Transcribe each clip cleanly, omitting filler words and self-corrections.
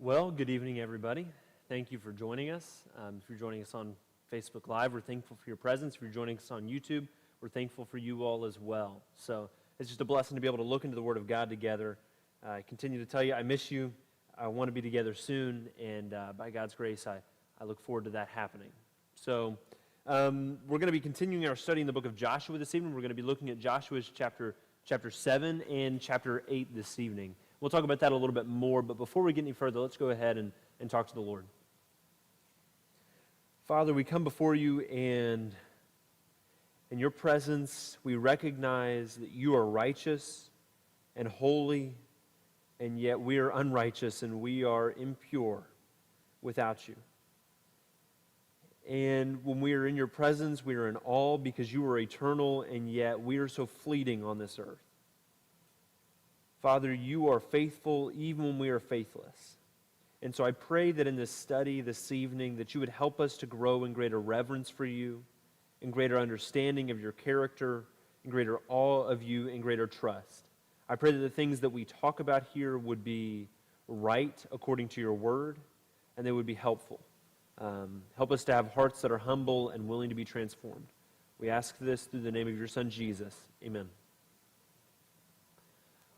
Well, good evening, everybody. Thank you for joining us. If you're joining us on Facebook Live, we're thankful for your presence. If you're joining us on YouTube, we're thankful for you all as well. So it's just a blessing to be able to look into the Word of God together. I continue to tell you, I miss you. I want to be together soon, and by God's grace, I look forward to that happening. So we're going to be continuing our study in the book of Joshua this evening. We're going to be looking at Joshua's chapter 7 and chapter 8 this evening. We'll talk about that a little bit more, but before we get any further, let's go ahead and talk to the Lord. Father, we come before you, and in your presence, we recognize that you are righteous and holy, and yet we are unrighteous and we are impure without you. And when we are in your presence, we are in awe because you are eternal, and yet we are so fleeting on this earth. Father, you are faithful even when we are faithless. And so I pray that in this study this evening that you would help us to grow in greater reverence for you, in greater understanding of your character, in greater awe of you, and greater trust. I pray that the things that we talk about here would be right according to your word, and they would be helpful. Help us to have hearts that are humble and willing to be transformed. We ask this through the name of your Son, Jesus. Amen.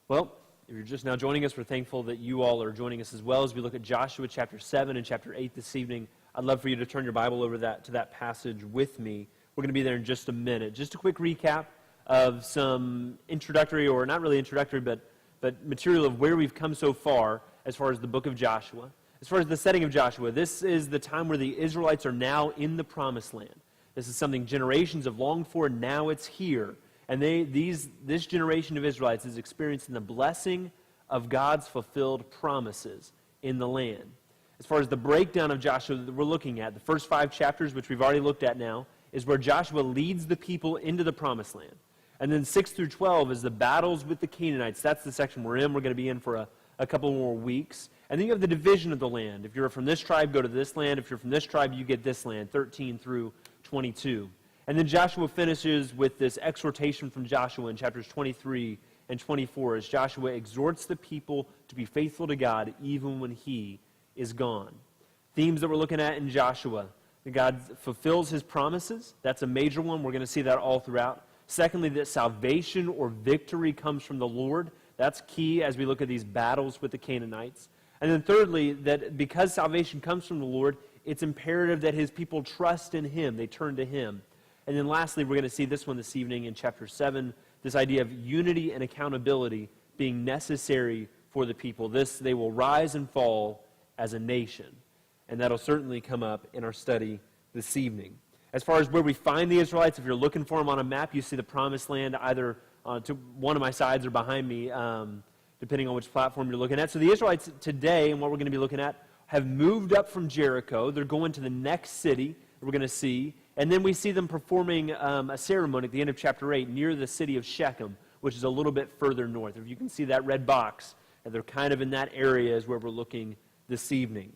Well, if you're just now joining us, we're thankful that you all are joining us as well as we look at Joshua chapter 7 and chapter 8 this evening. I'd love for you to turn your Bible over to that passage with me. We're going to be there in just a minute. Just a quick recap of some introductory, or not really introductory, but material of where we've come so far as the book of Joshua. As far as the setting of Joshua, this is the time where the Israelites are now in the promised land. This is something generations have longed for, and now it's here. And this generation of Israelites is experiencing the blessing of God's fulfilled promises in the land. As far as the breakdown of Joshua that we're looking at, the first 5 chapters, which we've already looked at now, is where Joshua leads the people into the promised land. And then 6 through 12 is the battles with the Canaanites. That's the section we're in. We're going to be in for a couple more weeks. And then you have the division of the land. If you're from this tribe, go to this land. If you're from this tribe, you get this land, 13 through 22. And then Joshua finishes with this exhortation from Joshua in chapters 23 and 24 as Joshua exhorts the people to be faithful to God even when he is gone. Themes that we're looking at in Joshua: that God fulfills his promises. That's a major one. We're going to see that all throughout. Secondly, that salvation or victory comes from the Lord. That's key as we look at these battles with the Canaanites. And then thirdly, that because salvation comes from the Lord, it's imperative that his people trust in him. They turn to him. And then lastly, we're going to see this one this evening in chapter 7, this idea of unity and accountability being necessary for the people. They will rise and fall as a nation. And that'll certainly come up in our study this evening. As far as where we find the Israelites, if you're looking for them on a map, you see the promised land either to one of my sides or behind me, depending on which platform you're looking at. So the Israelites today, and what we're going to be looking at, have moved up from Jericho. They're going to the next city that we're going to see. And then we see them performing a ceremony at the end of chapter 8 near the city of Shechem, which is a little bit further north. If you can see that red box, and they're kind of in that area is where we're looking this evening.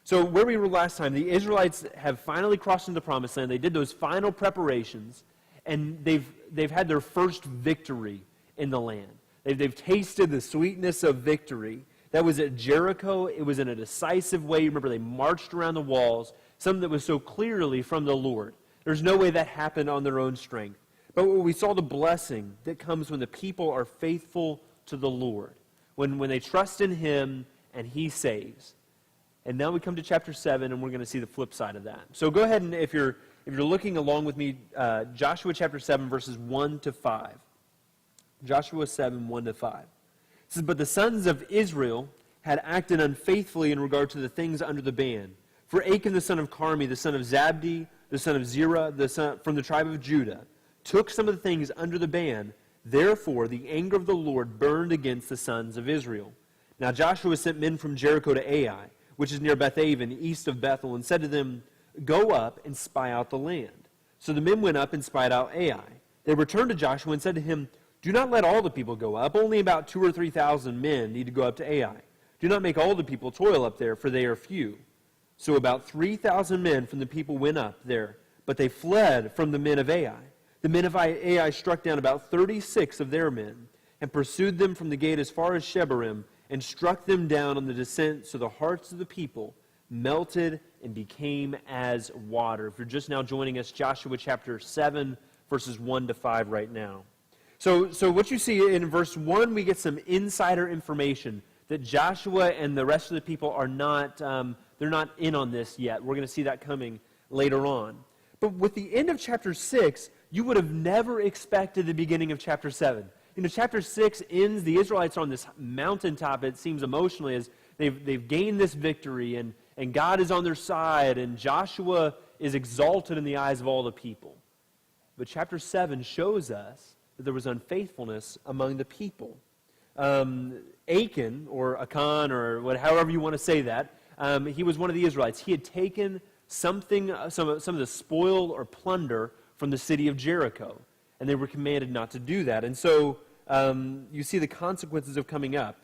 So where we were last time, the Israelites have finally crossed into the promised land. They did those final preparations, and they've had their first victory in the land. They've tasted the sweetness of victory. That was at Jericho. It was in a decisive way. Remember, they marched around the walls, something that was so clearly from the Lord. There's no way that happened on their own strength. But we saw the blessing that comes when the people are faithful to the Lord, when they trust in him and he saves. And now we come to chapter 7, and we're going to see the flip side of that. So go ahead, and if you're looking along with me, Joshua chapter 7, verses 1 to 5. Joshua 7, 1 to 5. It says, "But the sons of Israel had acted unfaithfully in regard to the things under the ban. For Achan the son of Carmi, the son of Zabdi, the son of Zerah, from the tribe of Judah, took some of the things under the ban. Therefore the anger of the Lord burned against the sons of Israel. Now Joshua sent men from Jericho to Ai, which is near Bethaven, east of Bethel, and said to them, 'Go up and spy out the land.' So the men went up and spied out Ai. They returned to Joshua and said to him, 'Do not let all the people go up. Only about 2,000 or 3,000 men need to go up to Ai. Do not make all the people toil up there, for they are few.' So about 3,000 men from the people went up there, but they fled from the men of Ai. The men of Ai struck down about 36 of their men, and pursued them from the gate as far as Shebarim, and struck them down on the descent, so the hearts of the people melted and became as water. If you're just now joining us, Joshua chapter 7, verses 1 to 5 right now. So what you see in verse 1, we get some insider information that Joshua and the rest of the people are not, they're not in on this yet. We're going to see that coming later on. But with the end of chapter 6, you would have never expected the beginning of chapter 7. Chapter 6 ends, the Israelites are on this mountaintop, it seems emotionally, as they've gained this victory, and God is on their side, and Joshua is exalted in the eyes of all the people. But chapter 7 shows us that there was unfaithfulness among the people. Achan, or Achan, or however you want to say that, he was one of the Israelites. He had taken some of the spoil or plunder from the city of Jericho, and they were commanded not to do that. And so you see the consequences of coming up.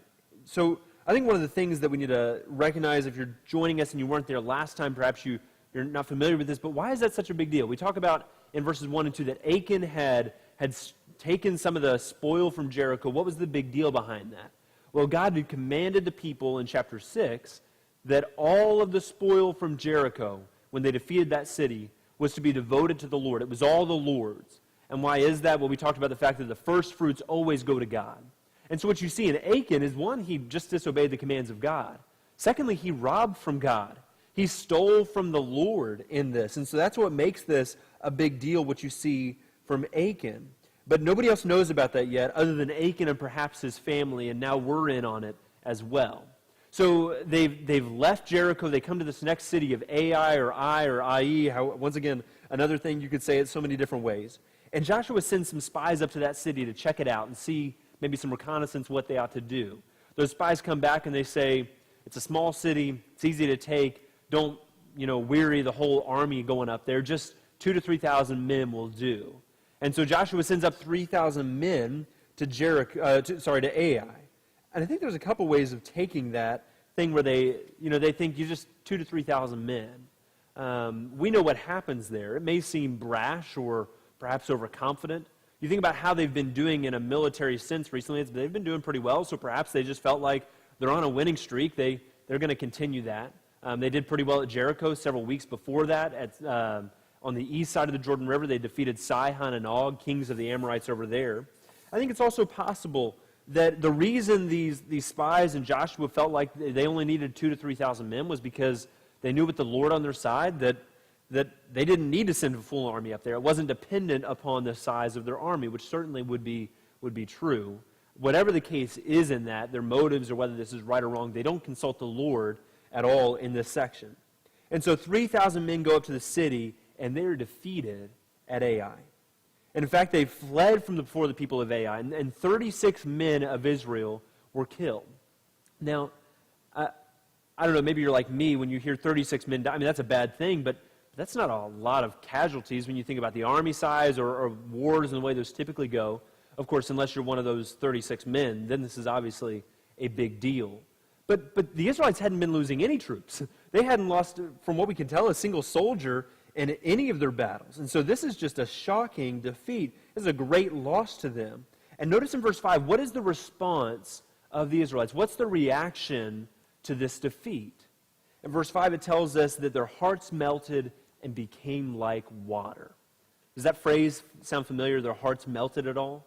So I think one of the things that we need to recognize, if you're joining us and you weren't there last time, perhaps you're not familiar with this, but why is that such a big deal? We talk about in verses 1 and 2 that Achan had taken some of the spoil from Jericho. What was the big deal behind that? Well, God had commanded the people in chapter 6 that all of the spoil from Jericho, when they defeated that city, was to be devoted to the Lord. It was all the Lord's. And why is that? Well, we talked about the fact that the first fruits always go to God. And so what you see in Achan is, one, he just disobeyed the commands of God. Secondly, he robbed from God. He stole from the Lord in this. And so that's what makes this a big deal, what you see from Achan. But nobody else knows about that yet, other than Achan and perhaps his family, and now we're in on it as well. So they've left Jericho. They come to this next city of Ai or Ai. Once again, another thing you could say it so many different ways. And Joshua sends some spies up to that city to check it out and see maybe some reconnaissance what they ought to do. Those spies come back and they say, it's a small city, it's easy to take, don't weary the whole army going up there, just 2,000 to 3,000 men will do. And so Joshua sends up 3,000 men to Ai. And I think there's a couple ways of taking that thing where they think you just 2,000 to 3,000 men. We know what happens there. It may seem brash or perhaps overconfident. You think about how they've been doing in a military sense recently. They've been doing pretty well, so perhaps they just felt like they're on a winning streak. They're going to continue that. They did pretty well at Jericho several weeks before that. On the east side of the Jordan River, they defeated Sihon and Og, kings of the Amorites over there. I think it's also possible that the reason these spies and Joshua felt like they only needed 2,000 to 3,000 men was because they knew with the Lord on their side that they didn't need to send a full army up there. It wasn't dependent upon the size of their army, which certainly would be true. Whatever the case is in that, their motives or whether this is right or wrong, they don't consult the Lord at all in this section. And so 3,000 men go up to the city, and they're defeated at Ai. And in fact, they fled from before the people of Ai, and 36 men of Israel were killed. Now, I don't know, maybe you're like me when you hear 36 men die. I mean, that's a bad thing, but that's not a lot of casualties when you think about the army size or wars and the way those typically go. Of course, unless you're one of those 36 men, then this is obviously a big deal. But the Israelites hadn't been losing any troops. They hadn't lost, from what we can tell, a single soldier in any of their battles. And so this is just a shocking defeat. This is a great loss to them. And notice in verse 5, what is the response of the Israelites? What's the reaction to this defeat? In verse 5, it tells us that their hearts melted and became like water. Does that phrase sound familiar, their hearts melted at all?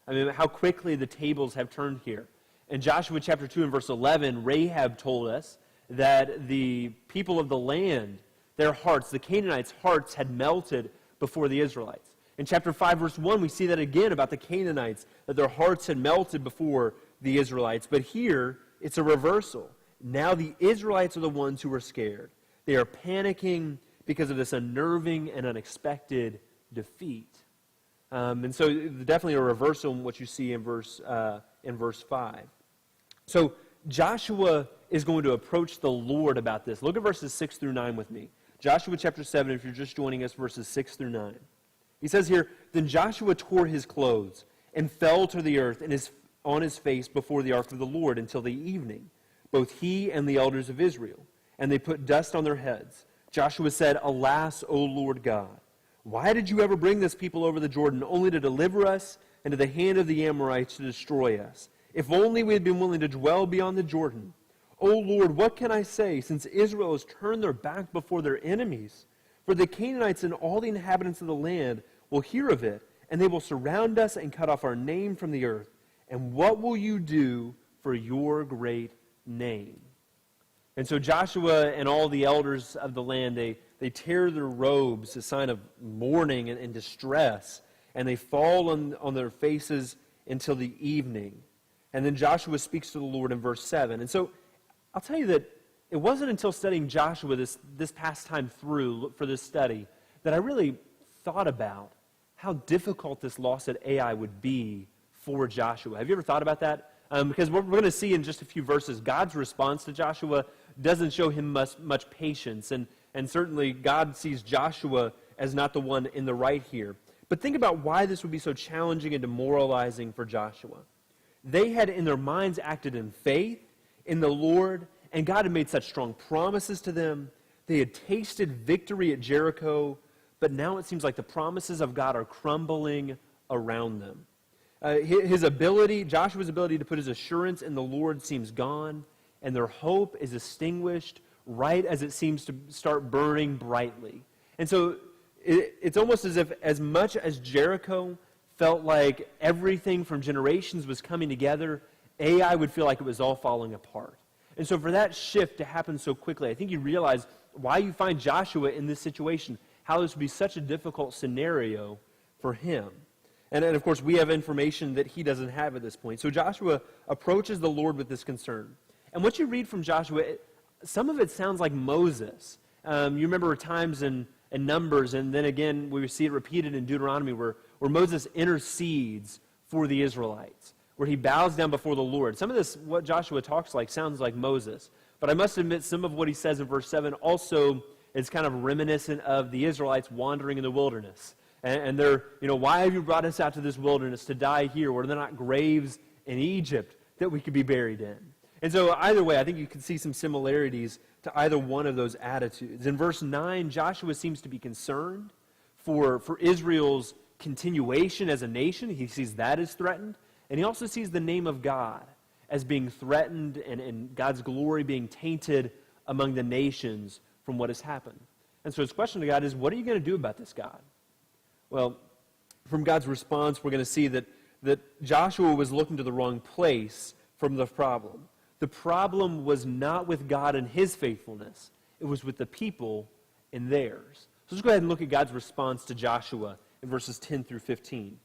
I mean, how quickly the tables have turned here. In Joshua chapter 2 and verse 11, Rahab told us that the people of the land, their hearts, the Canaanites' hearts had melted before the Israelites. In chapter 5, verse 1, we see that again about the Canaanites, that their hearts had melted before the Israelites. But here, it's a reversal. Now the Israelites are the ones who are scared. They are panicking because of this unnerving and unexpected defeat. And so definitely a reversal in what you see in verse 5. So Joshua is going to approach the Lord about this. Look at verses 6 through 9 with me. Joshua chapter 7, if you're just joining us, verses 6 through 9. He says here, Then Joshua tore his clothes and fell to the earth and on his face before the ark of the Lord until the evening, both he and the elders of Israel. And they put dust on their heads. Joshua said, Alas, O Lord God, why did you ever bring this people over the Jordan only to deliver us into the hand of the Amorites to destroy us? If only we had been willing to dwell beyond the Jordan. O Lord, what can I say, since Israel has turned their back before their enemies? For the Canaanites and all the inhabitants of the land will hear of it, and they will surround us and cut off our name from the earth. And what will you do for your great name? And so Joshua and all the elders of the land, they tear their robes, a sign of mourning and distress, and they fall on their faces until the evening. And then Joshua speaks to the Lord in verse 7. And so I'll tell you that it wasn't until studying Joshua this past time through for this study that I really thought about how difficult this loss at Ai would be for Joshua. Have you ever thought about that? Because we're going to see in just a few verses, God's response to Joshua doesn't show him much patience. And certainly God sees Joshua as not the one in the right here. But think about why this would be so challenging and demoralizing for Joshua. They had in their minds acted in faith in the Lord, and God had made such strong promises to them. They had tasted victory at Jericho, but now it seems like the promises of God are crumbling around them. Joshua's ability to put his assurance in the Lord seems gone, and their hope is extinguished right as it seems to start burning brightly. And so it's almost as if as much as Jericho felt like everything from generations was coming together, Ai would feel like it was all falling apart. And so for that shift to happen so quickly, I think you realize why you find Joshua in this situation, how this would be such a difficult scenario for him. And of course, we have information that he doesn't have at this point. So Joshua approaches the Lord with this concern. And what you read from Joshua, some of it sounds like Moses. You remember times in Numbers, and then again, we see it repeated in Deuteronomy, where Moses intercedes for the Israelites, where he bows down before the Lord. Some of this, what Joshua talks like, sounds like Moses. But I must admit, some of what he says in verse 7 also is kind of reminiscent of the Israelites wandering in the wilderness. And they're, why have you brought us out to this wilderness to die here? Were there not graves in Egypt that we could be buried in? And so either way, I think you can see some similarities to either one of those attitudes. In verse 9, Joshua seems to be concerned for Israel's continuation as a nation. He sees that as threatened. And he also sees the name of God as being threatened and God's glory being tainted among the nations from what has happened. And so his question to God is, what are you going to do about this, God? Well, from God's response, we're going to see that Joshua was looking to the wrong place from the problem. The problem was not with God and his faithfulness. It was with the people and theirs. So let's go ahead and look at God's response to Joshua in verses 10 through 15.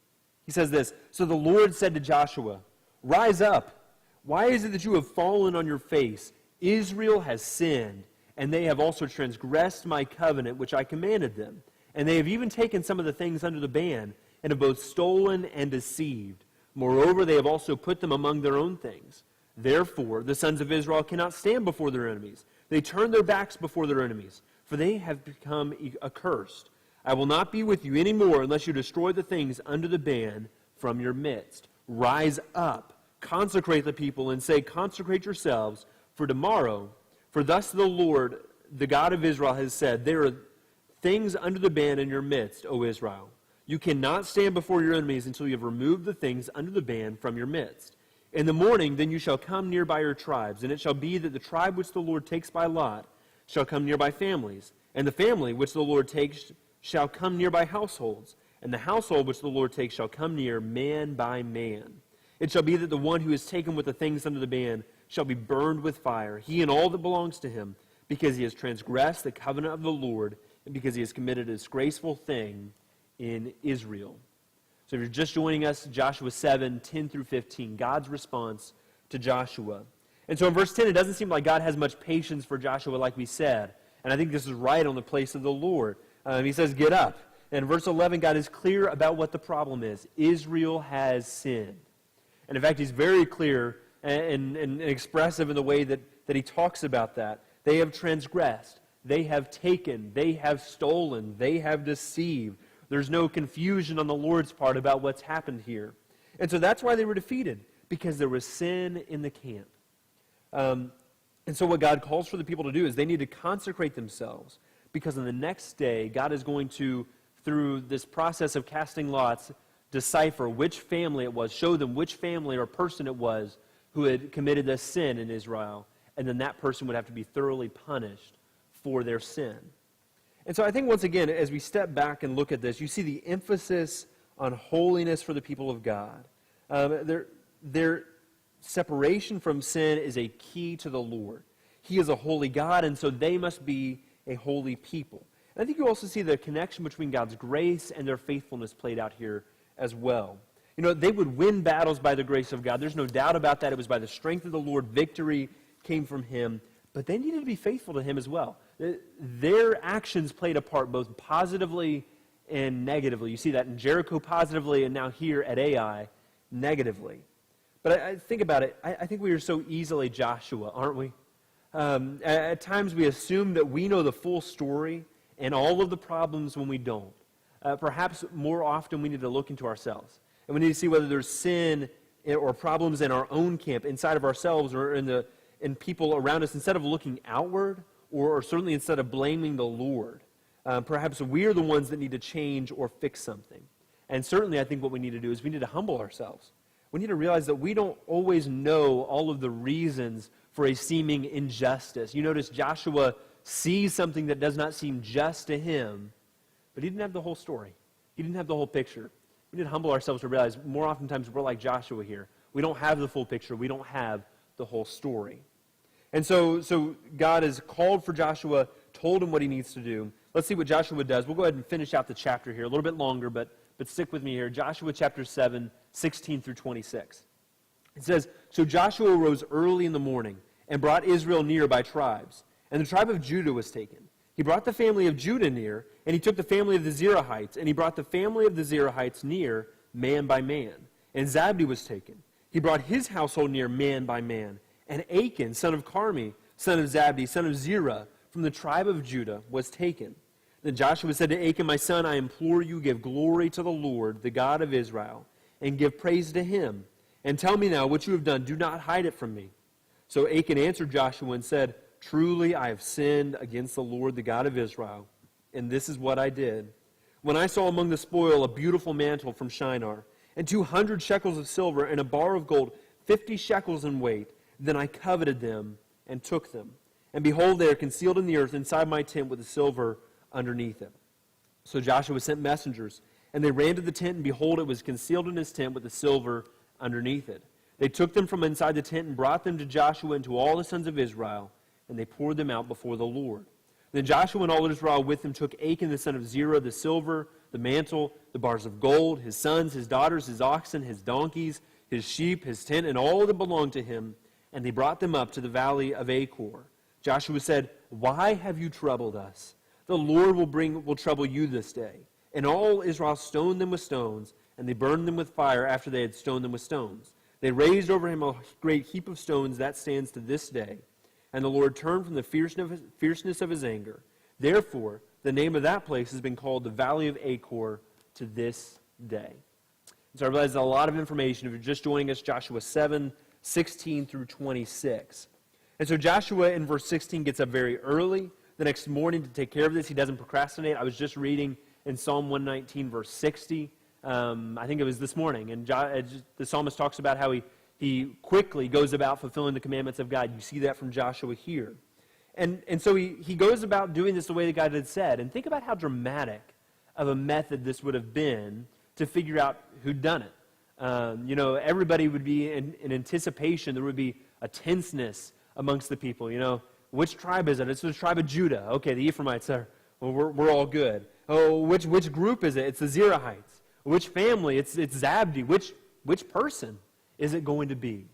He says this, "So the Lord said to Joshua, 'Rise up. Why is it that you have fallen on your face? Israel has sinned, and they have also transgressed my covenant which I commanded them. And they have even taken some of the things under the ban, and have both stolen and deceived. Moreover, they have also put them among their own things. Therefore, the sons of Israel cannot stand before their enemies. They turn their backs before their enemies, for they have become accursed. I will not be with you anymore unless you destroy the things under the ban from your midst. Rise up, consecrate the people, and say, consecrate yourselves for tomorrow. For thus the Lord, the God of Israel, has said, there are things under the ban in your midst, O Israel. You cannot stand before your enemies until you have removed the things under the ban from your midst. In the morning, then you shall come near by your tribes, and it shall be that the tribe which the Lord takes by lot shall come near by families, and the family which the Lord takes shall come near by households, and the household which the Lord takes shall come near man by man. It shall be that the one who is taken with the things under the ban shall be burned with fire, he and all that belongs to him, because he has transgressed the covenant of the Lord, and because he has committed a disgraceful thing in Israel." So if you're just joining us, Joshua 7, 10 through 15, God's response to Joshua. And so in verse 10, it doesn't seem like God has much patience for Joshua like we said. And I think this is right on the place of the Lord. He says, get up. And in verse 11, God is clear about what the problem is. Israel has sinned. And in fact, he's very clear and expressive in the way that he talks about that. They have transgressed. They have taken. They have stolen. They have deceived. There's no confusion on the Lord's part about what's happened here. And so that's why they were defeated, because there was sin in the camp. And so what God calls for the people to do is they need to consecrate themselves, because on the next day, God is going to, through this process of casting lots, decipher which family it was, show them which family or person it was who had committed this sin in Israel, and then that person would have to be thoroughly punished for their sin. And so I think once again, as we step back and look at this, you see the emphasis on holiness for the people of God. Their separation from sin is a key to the Lord. He is a holy God, and so they must be a holy people. And I think you also see the connection between God's grace and their faithfulness played out here as well. You know, they would win battles by the grace of God. There's no doubt about that. It was by the strength of the Lord. Victory came from Him. But they needed to be faithful to Him as well. Their actions played a part both positively and negatively. You see that in Jericho positively, and now here at Ai negatively. But I think about it. I think we are so easily Joshua, aren't we? At times we assume that we know the full story and all of the problems when we don't. Perhaps more often we need to look into ourselves. And we need to see whether there's sin or problems in our own camp, inside of ourselves, or in people around us, instead of looking outward, or certainly instead of blaming the Lord. Perhaps we're the ones that need to change or fix something. And certainly I think what we need to do is we need to humble ourselves. We need to realize that we don't always know all of the reasons for a seeming injustice. You notice Joshua sees something that does not seem just to him, but he didn't have the whole story. He didn't have the whole picture. We need to humble ourselves to realize more oftentimes we're like Joshua here. We don't have the full picture. We don't have the whole story. And so God has called for Joshua, told him what he needs to do. Let's see what Joshua does. We'll go ahead and finish out the chapter here, a little bit longer, but stick with me here. Joshua chapter 7, 16 through 26. It says, "So Joshua rose early in the morning and brought Israel near by tribes. And the tribe of Judah was taken. He brought the family of Judah near, and he took the family of the Zerahites, and he brought the family of the Zerahites near, man by man. And Zabdi was taken. He brought his household near, man by man. And Achan, son of Carmi, son of Zabdi, son of Zerah, from the tribe of Judah, was taken. Then Joshua said to Achan, my son, I implore you, give glory to the Lord, the God of Israel, and give praise to him. And tell me now what you have done. Do not hide it from me. So Achan answered Joshua and said, Truly I have sinned against the Lord, the God of Israel, and this is what I did. When I saw among the spoil a beautiful mantle from Shinar, and 200 shekels of silver, and a bar of gold, 50 shekels in weight, then I coveted them and took them. And behold, they are concealed in the earth inside my tent with the silver underneath it. So Joshua sent messengers, and they ran to the tent, and behold, it was concealed in his tent with the silver underneath it. They took them from inside the tent and brought them to Joshua and to all the sons of Israel, and they poured them out before the Lord. Then Joshua and all Israel with him took Achan the son of Zerah, the silver, the mantle, the bars of gold, his sons, his daughters, his oxen, his donkeys, his sheep, his tent, and all that belonged to him, and they brought them up to the valley of Achor. Joshua said, Why have you troubled us? The Lord will trouble you this day. And all Israel stoned them with stones, and they burned them with fire after they had stoned them with stones. They raised over him a great heap of stones that stands to this day. And the Lord turned from the fierceness of his anger. Therefore, the name of that place has been called the Valley of Achor to this day. And so I realize a lot of information. If you're just joining us, Joshua 7, 16 through 26. And so Joshua in verse 16 gets up very early the next morning to take care of this. He doesn't procrastinate. I was just reading in Psalm 119, verse 60. I think it was this morning. And the psalmist talks about how he quickly goes about fulfilling the commandments of God. You see that from Joshua here. And so he goes about doing this the way that God had said. And think about how dramatic of a method this would have been to figure out who'd done it. Everybody would be in anticipation. There would be a tenseness amongst the people. Which tribe is it? It's the tribe of Judah. Okay, the Ephraimites are, well, we're all good. Oh, which group is it? It's the Zerahites. Which family? It's Zabdi. Which person is it going to be?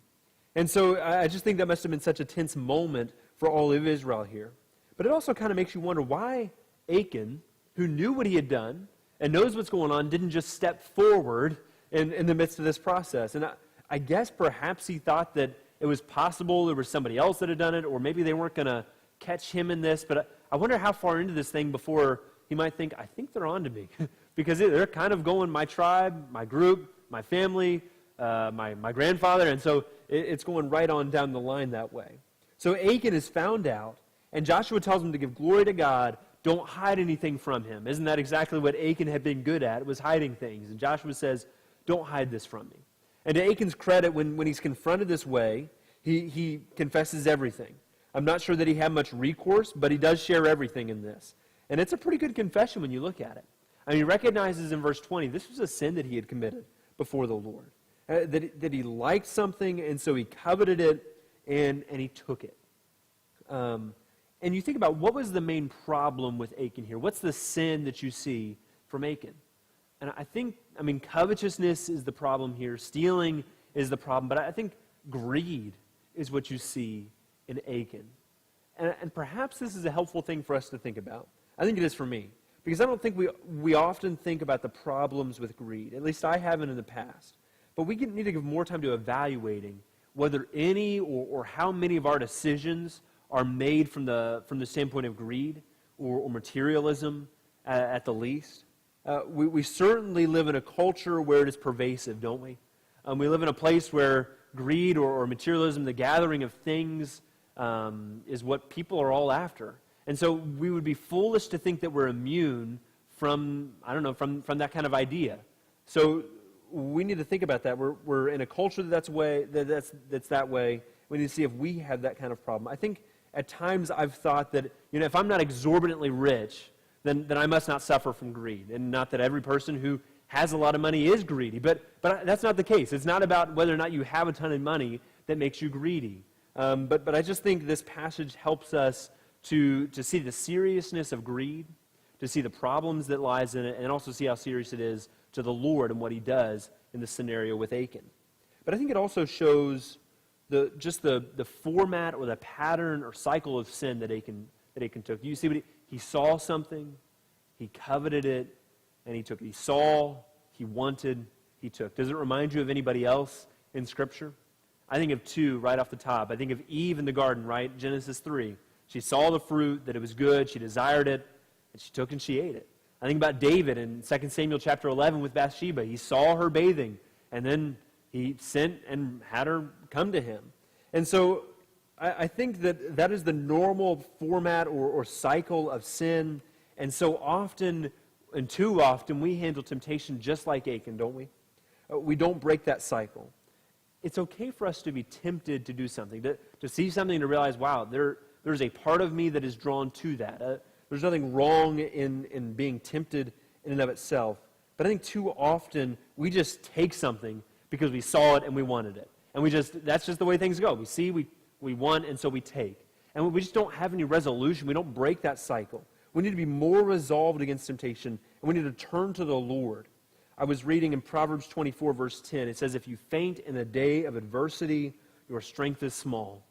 And so I just think that must have been such a tense moment for all of Israel here. But it also kind of makes you wonder why Achan, who knew what he had done and knows what's going on, didn't just step forward in the midst of this process. And I guess perhaps he thought that it was possible there was somebody else that had done it, or maybe they weren't going to catch him in this. But I wonder how far into this thing before he might think, I think they're on to me. Because they're kind of going my tribe, my group, my family, my grandfather, and so it's going right on down the line that way. So Achan is found out, and Joshua tells him to give glory to God. Don't hide anything from him. Isn't that exactly what Achan had been good at? It was hiding things. And Joshua says, don't hide this from me. And to Achan's credit, when he's confronted this way, he confesses everything. I'm not sure that he had much recourse, but he does share everything in this. And it's a pretty good confession when you look at it. I mean, he recognizes in verse 20, this was a sin that he had committed before the Lord. That he liked something, and so he coveted it, and he took it. And you think about, what was the main problem with Achan here? What's the sin that you see from Achan? And I think, covetousness is the problem here. Stealing is the problem. But I think greed is what you see in Achan. And perhaps this is a helpful thing for us to think about. I think it is for me. Because I don't think we often think about the problems with greed. At least I haven't in the past. But we need to give more time to evaluating whether any or how many of our decisions are made from the standpoint of greed or materialism at the least. We certainly live in a culture where it is pervasive, don't we? We live in a place where greed or materialism, the gathering of things, is what people are all after. And so we would be foolish to think that we're immune from that kind of idea. So we need to think about that. We're in a culture that's that way. We need to see if we have that kind of problem. I think at times I've thought that, if I'm not exorbitantly rich, then I must not suffer from greed. And not that every person who has a lot of money is greedy, but that's not the case. It's not about whether or not you have a ton of money that makes you greedy. But I just think this passage helps us to see the seriousness of greed, to see the problems that lies in it, and also see how serious it is to the Lord and what he does in the scenario with Achan. But I think it also shows the format or the pattern or cycle of sin that Achan took. You see what he saw something, he coveted it, and he took it. He saw, he wanted, he took. Does it remind you of anybody else in Scripture? I think of two right off the top. I think of Eve in the garden, right? Genesis 3. She saw the fruit, that it was good, she desired it, and she took and she ate it. I think about David in 2 Samuel chapter 11 with Bathsheba. He saw her bathing, and then he sent and had her come to him. And so I think that is the normal format or cycle of sin. And so often, and too often, we handle temptation just like Achan, don't we? We don't break that cycle. It's okay for us to be tempted to do something, to see something and to realize, wow, there's a part of me that is drawn to that. There's nothing wrong in being tempted in and of itself. But I think too often we just take something because we saw it and we wanted it. And that's just the way things go. We see, we want, and so we take. And we just don't have any resolution. We don't break that cycle. We need to be more resolved against temptation, and we need to turn to the Lord. I was reading in Proverbs 24, verse 10. It says, if you faint in the day of adversity, your strength is small.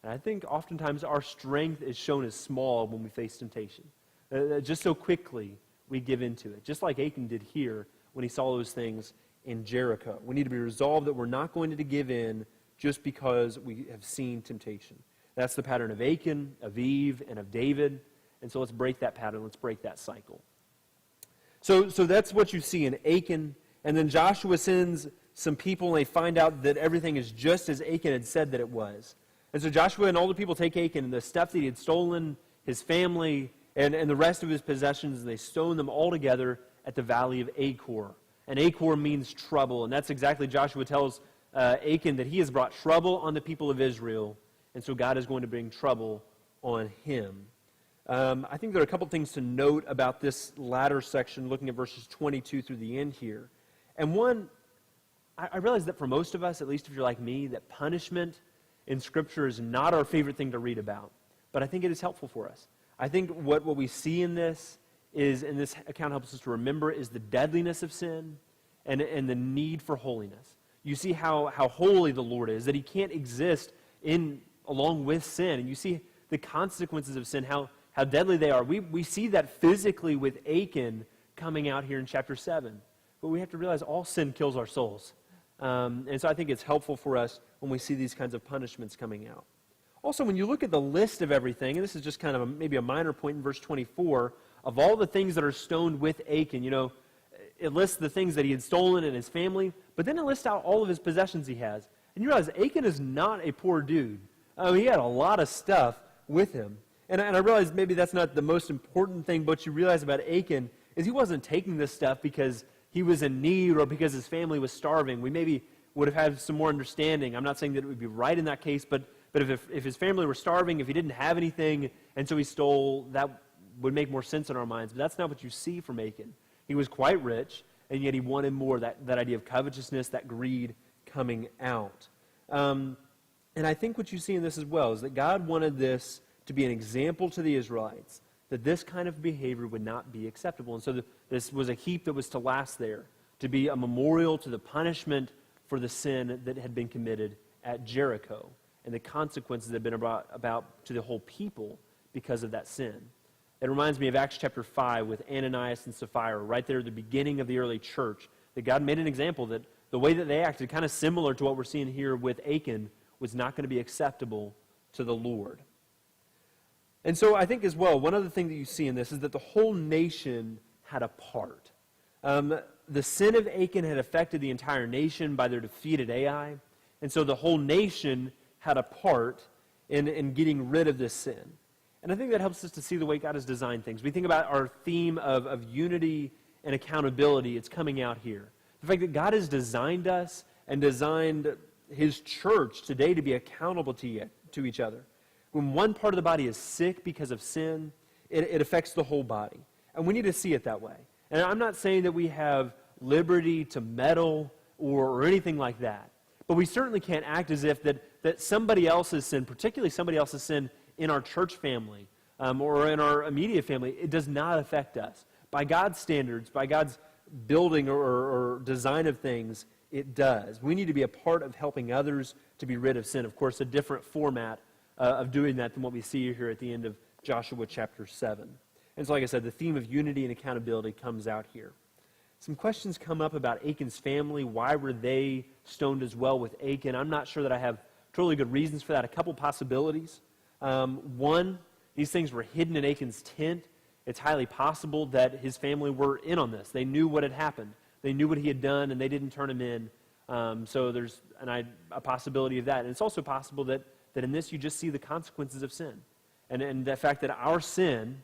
And I think oftentimes our strength is shown as small when we face temptation. Just so quickly we give into it. Just like Achan did here when he saw those things in Jericho. We need to be resolved that we're not going to give in just because we have seen temptation. That's the pattern of Achan, of Eve, and of David. And so let's break that pattern. Let's break that cycle. So that's what you see in Achan. And then Joshua sends some people, and they find out that everything is just as Achan had said that it was. And so Joshua and all the people take Achan and the stuff that he had stolen, his family, and the rest of his possessions, and they stone them all together at the valley of Achor. And Achor means trouble, and that's exactly Joshua tells Achan that he has brought trouble on the people of Israel, and so God is going to bring trouble on him. I think there are a couple things to note about this latter section, looking at verses 22 through the end here. And one, I realize that for most of us, at least if you're like me, that punishment in Scripture is not our favorite thing to read about. But I think it is helpful for us. I think what we see in this account helps us to remember, is the deadliness of sin and the need for holiness. You see how holy the Lord is, that he can't exist along with sin. And you see the consequences of sin, how deadly they are. We see that physically with Achan coming out here in chapter 7. But we have to realize all sin kills our souls. And so I think it's helpful for us when we see these kinds of punishments coming out. Also, when you look at the list of everything, and this is just kind of maybe a minor point in verse 24, of all the things that are stoned with Achan, it lists the things that he had stolen and his family, but then it lists out all of his possessions he has. And you realize Achan is not a poor dude. He had a lot of stuff with him. And I realize maybe that's not the most important thing, but you realize about Achan is he wasn't taking this stuff because he was in need or because his family was starving, we maybe would have had some more understanding. I'm not saying that it would be right in that case, but if his family were starving, if he didn't have anything, and so he stole, that would make more sense in our minds. But that's not what you see from Achan. He was quite rich, and yet he wanted more, that idea of covetousness, that greed coming out. And I think what you see in this as well is that God wanted this to be an example to the Israelites, that this kind of behavior would not be acceptable. And so this was a heap that was to last there, to be a memorial to the punishment for the sin that had been committed at Jericho and the consequences that had been brought about to the whole people because of that sin. It reminds me of Acts chapter 5 with Ananias and Sapphira, right there at the beginning of the early church, that God made an example that the way that they acted, kind of similar to what we're seeing here with Achan, was not going to be acceptable to the Lord. And so I think as well, one other thing that you see in this is that the whole nation had a part. The sin of Achan had affected the entire nation by their defeat at Ai, and so the whole nation had a part in getting rid of this sin. And I think that helps us to see the way God has designed things. We think about our theme of unity and accountability. It's coming out here. The fact that God has designed us and designed his church today to be accountable to each other. When one part of the body is sick because of sin, it affects the whole body. And we need to see it that way. And I'm not saying that we have liberty to meddle or anything like that. But we certainly can't act as if that somebody else's sin, particularly somebody else's sin in our church family or in our immediate family, it does not affect us. By God's standards, by God's building or design of things, it does. We need to be a part of helping others to be rid of sin. Of course, a different format of doing that than what we see here at the end of Joshua chapter 7. And so, like I said, the theme of unity and accountability comes out here. Some questions come up about Achan's family. Why were they stoned as well with Achan? I'm not sure that I have totally good reasons for that. A couple possibilities. One, these things were hidden in Achan's tent. It's highly possible that his family were in on this. They knew what had happened. They knew what he had done, and they didn't turn him in. So there's a possibility of that. And it's also possible that in this you just see the consequences of sin. And the fact that our sin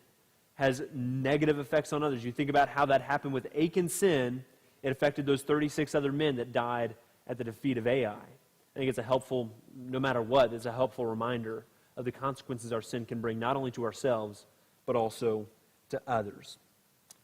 has negative effects on others. You think about how that happened with Achan's sin. It affected those 36 other men that died at the defeat of Ai. I think it's a helpful, no matter what, it's a helpful reminder of the consequences our sin can bring, not only to ourselves, but also to others.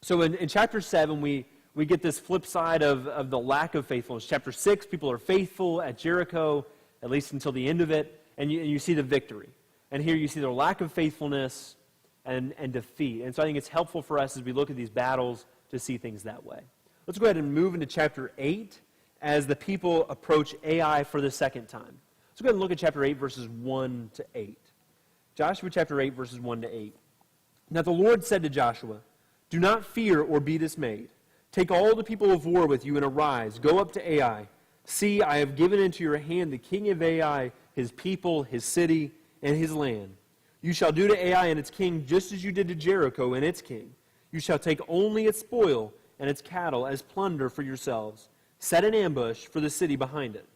So in chapter 7, we get this flip side of the lack of faithfulness. Chapter 6, people are faithful at Jericho, at least until the end of it, and you see the victory. And here you see their lack of faithfulness and defeat. And so I think it's helpful for us as we look at these battles to see things that way. Let's go ahead and move into chapter 8 as the people approach Ai for the second time. Let's go ahead and look at chapter 8, verses 1 to 8. Joshua chapter 8, verses 1 to 8. Now the Lord said to Joshua, "Do not fear or be dismayed. Take all the people of war with you and arise. Go up to Ai. See, I have given into your hand the king of Ai, his people, his city, and his land. You shall do to Ai and its king just as you did to Jericho and its king. You shall take only its spoil and its cattle as plunder for yourselves. Set an ambush for the city behind it."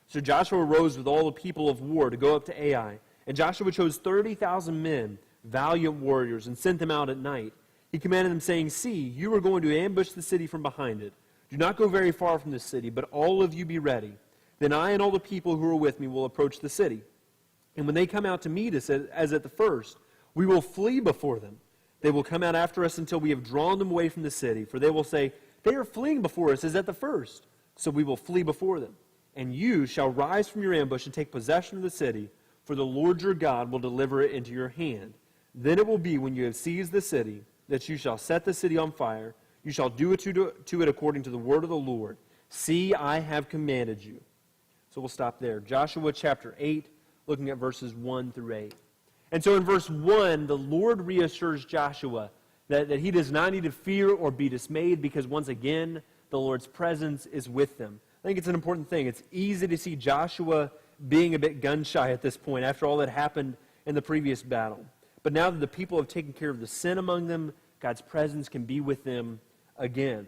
So Joshua rose with all the people of war to go up to Ai. And Joshua chose 30,000 men, valiant warriors, and sent them out at night. He commanded them, saying, "See, you are going to ambush the city from behind it. Do not go very far from the city, but all of you be ready. Then I and all the people who are with me will approach the city. And when they come out to meet us as at the first, we will flee before them. They will come out after us until we have drawn them away from the city. For they will say, 'They are fleeing before us as at the first.' So we will flee before them. And you shall rise from your ambush and take possession of the city, for the Lord your God will deliver it into your hand. Then it will be when you have seized the city that you shall set the city on fire. You shall do it to it according to the word of the Lord. See, I have commanded you." So we'll stop there. Joshua chapter 8, looking at verses 1 through 8. And so in verse 1, the Lord reassures Joshua that he does not need to fear or be dismayed because once again, the Lord's presence is with them. I think it's an important thing. It's easy to see Joshua being a bit gun-shy at this point after all that happened in the previous battle. But now that the people have taken care of the sin among them, God's presence can be with them again.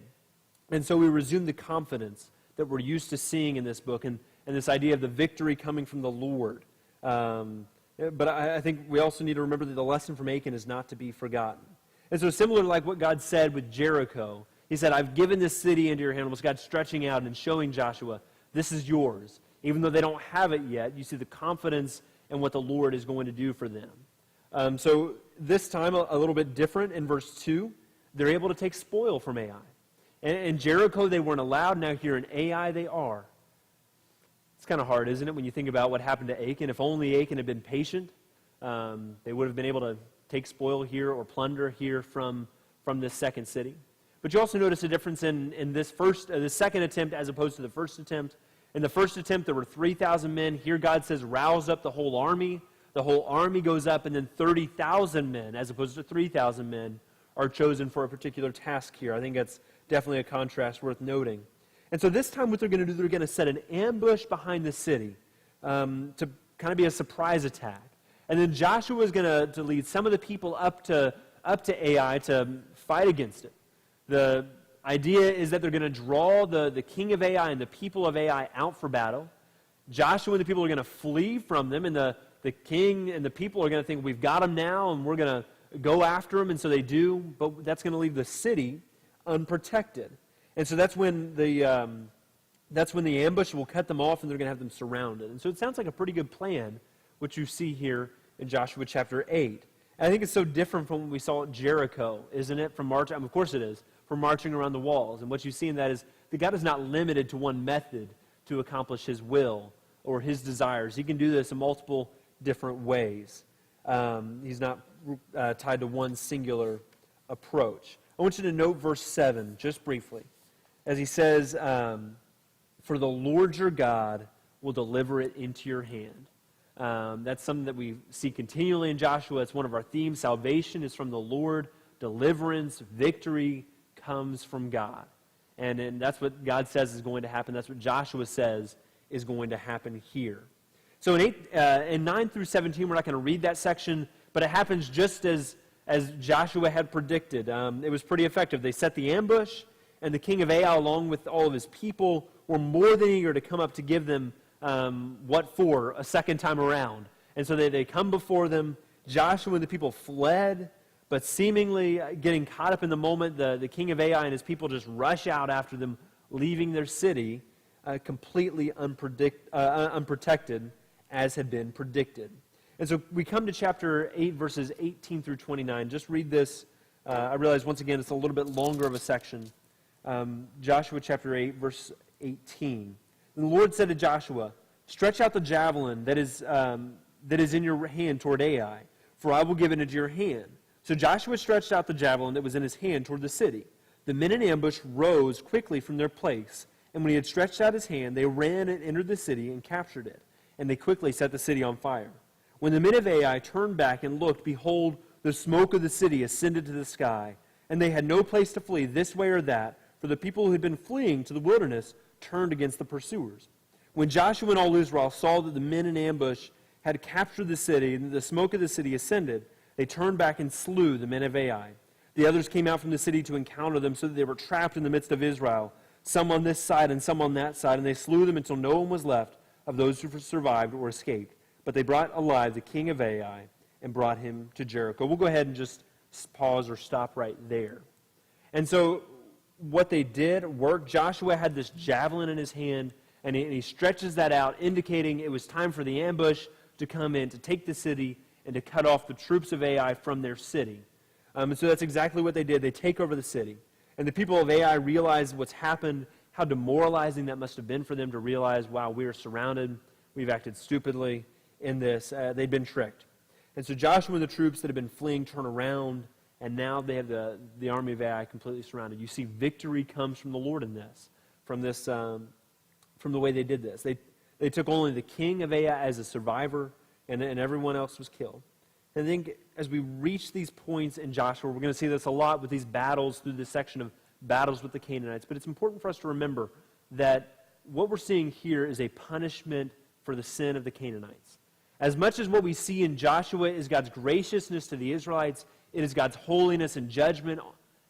And so we resume the confidence that we're used to seeing in this book and this idea of the victory coming from the Lord. But I think we also need to remember that the lesson from Achan is not to be forgotten. And so similar to like what God said with Jericho, He said, I've given this city into your hand. Was God stretching out and showing Joshua, this is yours. Even though they don't have it yet, you see the confidence in what the Lord is going to do for them. So this time, a little bit different in verse 2. They're able to take spoil from Ai. In Jericho, they weren't allowed. Now here in Ai, they are. It's kind of hard, isn't it, when you think about what happened to Achan? If only Achan had been patient, they would have been able to take spoil here or plunder here from this second city. But you also notice a difference in this second attempt as opposed to the first attempt. In the first attempt, there were 3,000 men. Here God says, rouse up the whole army. The whole army goes up, and then 30,000 men, as opposed to 3,000 men, are chosen for a particular task here. I think that's definitely a contrast worth noting. And so this time what they're going to do, they're going to set an ambush behind the city to kind of be a surprise attack. And then Joshua is going to lead some of the people up to Ai to fight against it. The idea is that they're going to draw the king of Ai and the people of Ai out for battle. Joshua and the people are going to flee from them, and the king and the people are going to think, we've got them now, and we're going to go after them, and so they do, but that's going to leave the city unprotected. And so that's when the ambush will cut them off, and they're going to have them surrounded. And so it sounds like a pretty good plan, which you see here in Joshua chapter 8. And I think it's so different from what we saw at Jericho, isn't it? Of course it is, from marching around the walls. And what you see in that is that God is not limited to one method to accomplish his will or his desires. He can do this in multiple different ways. He's not tied to one singular approach. I want you to note verse 7, just briefly, as he says, for the Lord your God will deliver it into your hand. That's something that we see continually in Joshua. It's one of our themes. Salvation is from the Lord. Deliverance, victory comes from God. And that's what God says is going to happen. That's what Joshua says is going to happen here. So in 9 through 17, we're not going to read that section, but it happens just as Joshua had predicted. It was pretty effective. They set the ambush, and the king of Ai, along with all of his people, were more than eager to come up to give them what for a second time around. And so they come before them. Joshua and the people fled, but seemingly getting caught up in the moment, the king of Ai and his people just rush out after them, leaving their city completely unprotected, as had been predicted. And so we come to chapter 8, verses 18 through 29. Just read this. I realize, once again, it's a little bit longer of a section. Joshua chapter 8, verse 18. And the Lord said to Joshua, stretch out the javelin that is in your hand toward Ai, for I will give it into your hand. So Joshua stretched out the javelin that was in his hand toward the city. The men in ambush rose quickly from their place, and when he had stretched out his hand, they ran and entered the city and captured it, and they quickly set the city on fire. When the men of Ai turned back and looked, behold, the smoke of the city ascended to the sky, and they had no place to flee this way or that, for the people who had been fleeing to the wilderness turned against the pursuers. When Joshua and all Israel saw that the men in ambush had captured the city, and the smoke of the city ascended, they turned back and slew the men of Ai. The others came out from the city to encounter them, so that they were trapped in the midst of Israel, some on this side and some on that side, and they slew them until no one was left of those who survived or escaped. But they brought alive the king of Ai and brought him to Jericho. We'll go ahead and just pause or stop right there. And so what they did worked. Joshua had this javelin in his hand, and he stretches that out, indicating it was time for the ambush to come in, to take the city, and to cut off the troops of Ai from their city. And so that's exactly what they did. They take over the city. And the people of Ai realize what's happened, how demoralizing that must have been for them to realize, wow, we are surrounded. We've acted stupidly in this. They'd been tricked. And so Joshua and the troops that had been fleeing turn around, and now they have the army of Ai completely surrounded. You see victory comes from the Lord in this, from the way they did this. They took only the king of Ai as a survivor, and everyone else was killed. And I think as we reach these points in Joshua, we're going to see this a lot with these battles through this section of battles with the Canaanites. But it's important for us to remember that what we're seeing here is a punishment for the sin of the Canaanites. As much as what we see in Joshua is God's graciousness to the Israelites, it is God's holiness and judgment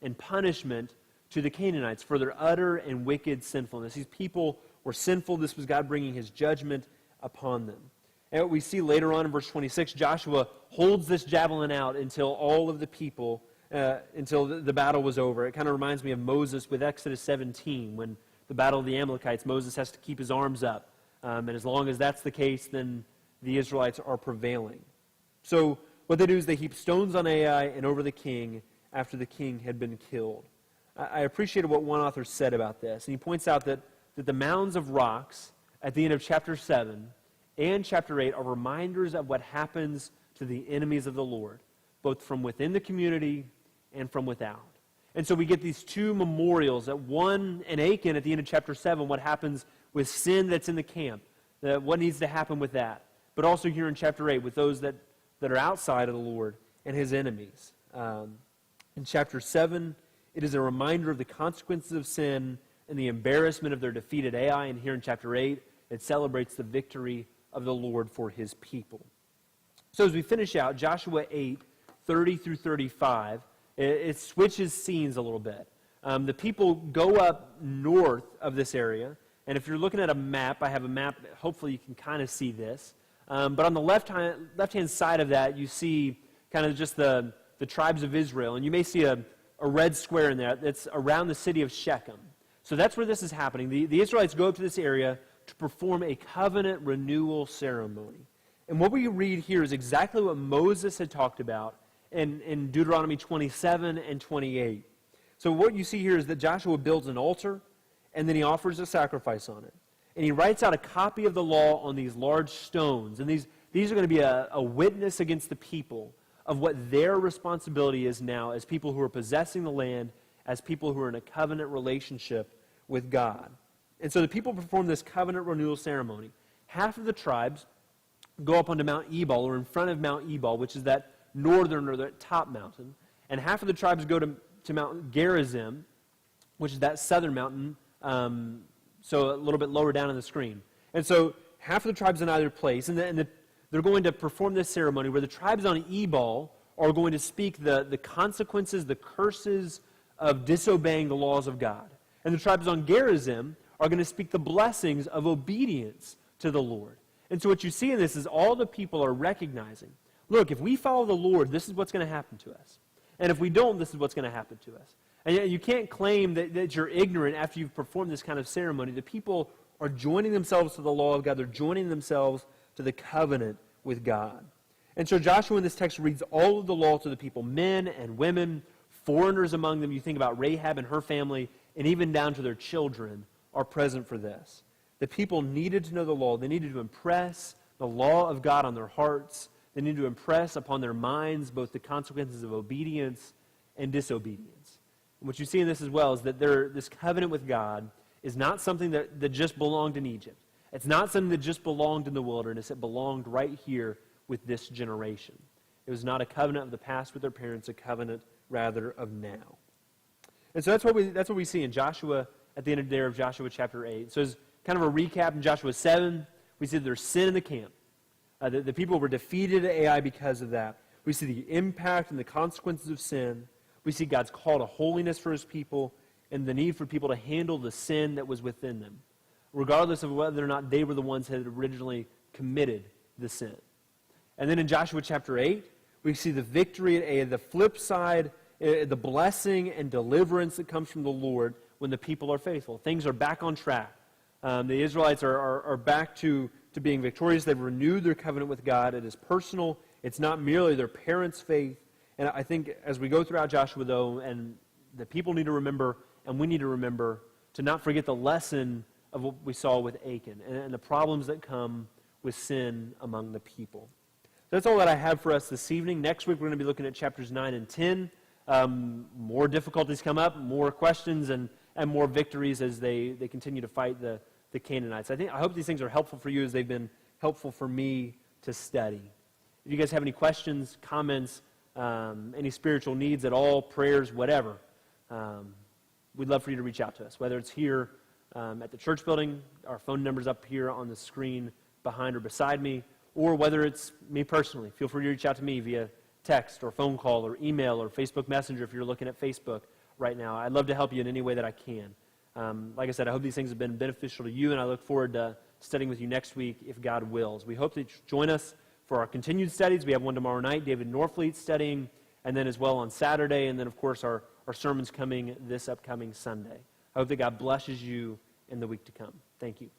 and punishment to the Canaanites for their utter and wicked sinfulness. These people were sinful. This was God bringing his judgment upon them. And what we see later on in verse 26, Joshua holds this javelin out until all of the people until the battle was over. It kind of reminds me of Moses with Exodus 17, when the battle of the Amalekites, Moses has to keep his arms up. And as long as that's the case, then the Israelites are prevailing. So what they do is they heap stones on Ai and over the king after the king had been killed. I appreciated what one author said about this. And he points out that the mounds of rocks at the end of chapter 7 and chapter 8 are reminders of what happens to the enemies of the Lord, both from within the community and from without. And so we get these two memorials, that one in Achan at the end of chapter 7, what happens with sin that's in the camp, what needs to happen with that. But also here in chapter 8 with those that are outside of the Lord and his enemies. In chapter 7, it is a reminder of the consequences of sin and the embarrassment of their defeated Ai. And here in chapter 8, it celebrates the victory of the Lord for his people. So as we finish out, Joshua 8, 30 through 35, it switches scenes a little bit. The people go up north of this area. And if you're looking at a map, I have a map, hopefully you can kind of see this. But on the left-hand side of that, you see kind of just the tribes of Israel. And you may see a red square in there that's around the city of Shechem. So that's where this is happening. The Israelites go up to this area to perform a covenant renewal ceremony. And what we read here is exactly what Moses had talked about in Deuteronomy 27 and 28. So what you see here is that Joshua builds an altar, and then he offers a sacrifice on it. And he writes out a copy of the law on these large stones. And these are going to be a witness against the people of what their responsibility is now as people who are possessing the land, as people who are in a covenant relationship with God. And so the people perform this covenant renewal ceremony. Half of the tribes go up onto Mount Ebal, or in front of Mount Ebal, which is that northern or that top mountain. And half of the tribes go to Mount Gerizim, which is that southern mountain, so a little bit lower down on the screen. And so half of the tribes in either place, and they're going to perform this ceremony where the tribes on Ebal are going to speak the consequences, the curses of disobeying the laws of God. And the tribes on Gerizim are going to speak the blessings of obedience to the Lord. And so what you see in this is all the people are recognizing, look, if we follow the Lord, this is what's going to happen to us. And if we don't, this is what's going to happen to us. And you can't claim that you're ignorant after you've performed this kind of ceremony. The people are joining themselves to the law of God. They're joining themselves to the covenant with God. And so Joshua in this text reads all of the law to the people, men and women, foreigners among them. You think about Rahab and her family, and even down to their children are present for this. The people needed to know the law. They needed to impress the law of God on their hearts. They needed to impress upon their minds both the consequences of obedience and disobedience. And what you see in this as well is that this covenant with God is not something that just belonged in Egypt. It's not something that just belonged in the wilderness. It belonged right here with this generation. It was not a covenant of the past with their parents, a covenant rather of now. And so that's what we see in Joshua at the end of the day of Joshua chapter 8. So as kind of a recap in Joshua 7, we see that there's sin in the camp. The people were defeated at Ai because of that. We see the impact and the consequences of sin. We see God's call to holiness for his people and the need for people to handle the sin that was within them, regardless of whether or not they were the ones that had originally committed the sin. And then in Joshua chapter 8, we see the victory at Ai, the flip side, the blessing and deliverance that comes from the Lord when the people are faithful. Things are back on track. The Israelites are back to being victorious. They've renewed their covenant with God. It is personal. It's not merely their parents' faith. And I think as we go throughout Joshua, though, and the people need to remember, and we need to remember, to not forget the lesson of what we saw with Achan and the problems that come with sin among the people. That's all that I have for us this evening. Next week, we're going to be looking at chapters 9 and 10. More difficulties come up, more questions, and more victories as they continue to fight the Canaanites. I hope these things are helpful for you as they've been helpful for me to study. If you guys have any questions, comments, any spiritual needs at all, prayers, whatever, we'd love for you to reach out to us, whether it's here at the church building, our phone number's up here on the screen behind or beside me, or whether it's me personally. Feel free to reach out to me via text or phone call or email or Facebook Messenger if you're looking at Facebook right now. I'd love to help you in any way that I can. Like I said, I hope these things have been beneficial to you, and I look forward to studying with you next week if God wills. We hope that you join us for our continued studies. We have one tomorrow night, David Norfleet studying and then as well on Saturday, and then, of course, our sermons coming this upcoming Sunday. I hope that God blesses you in the week to come. Thank you.